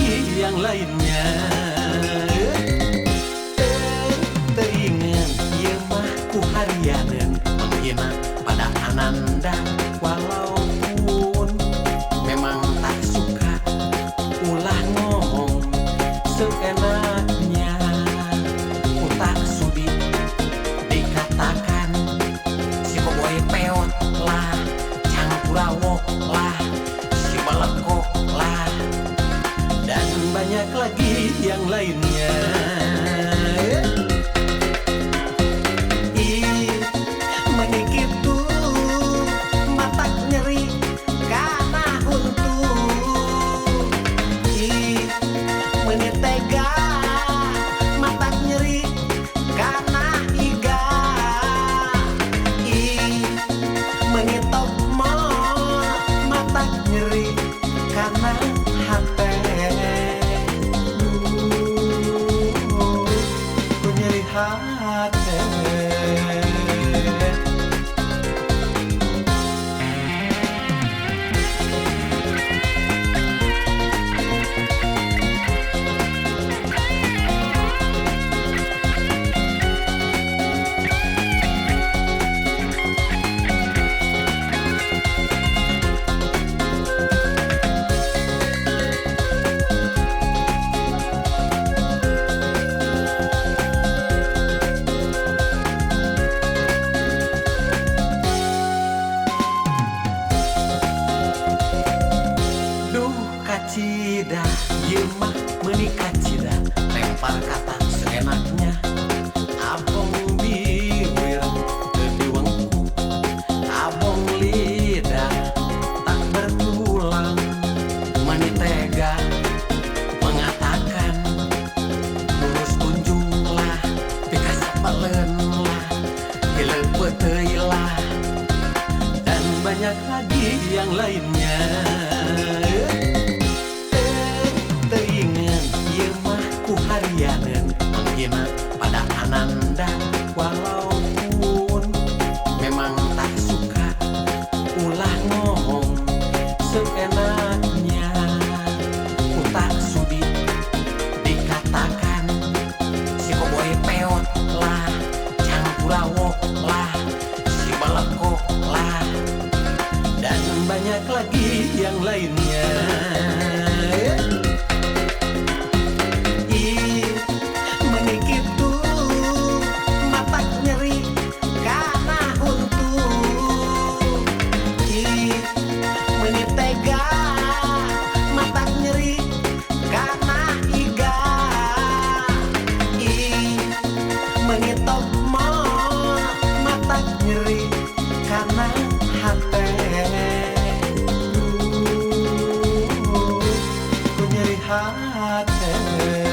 lagi yang lainnya. Teringan ieu mah ku harianeun menghina pada ananda, walaupun memang tak suka ulah ngomong seenaknya. Ku tak sudi dikatakan si boboy peot lah, cangkurawok lah, si balekok lah, dan banyak lagi yang lainnya. Menikit tuh mata nyeri karena untung. Menit tega mata nyeri karena iga. Menit tokmo mata nyeri karena hati. Ku nyeri hati. Cida, ieu mah menikah cida, lempar kata seenaknya. Abong bibir teu wengku, abong lidah tak bertulang. Mani tega mengatakan lurus kunjunglah, pika sapaleun lah, hileupeuh teuy lah, dan banyak lagi yang lainnya. Teringan ieu mah ku harianeun menghina pada ananda, walaupun memang tak suka ulah ngomong seenaknya. Ku tak sudi dikatakan si boboy peot lah, cangkurawok lah, si balekok lah, dan banyak lagi yang lainnya. Menikit tuh mata nyeri karena untung. Menit tega mata nyeri karena iga. Menit tokmo mata nyeri karena hati. Ku nyeri hati.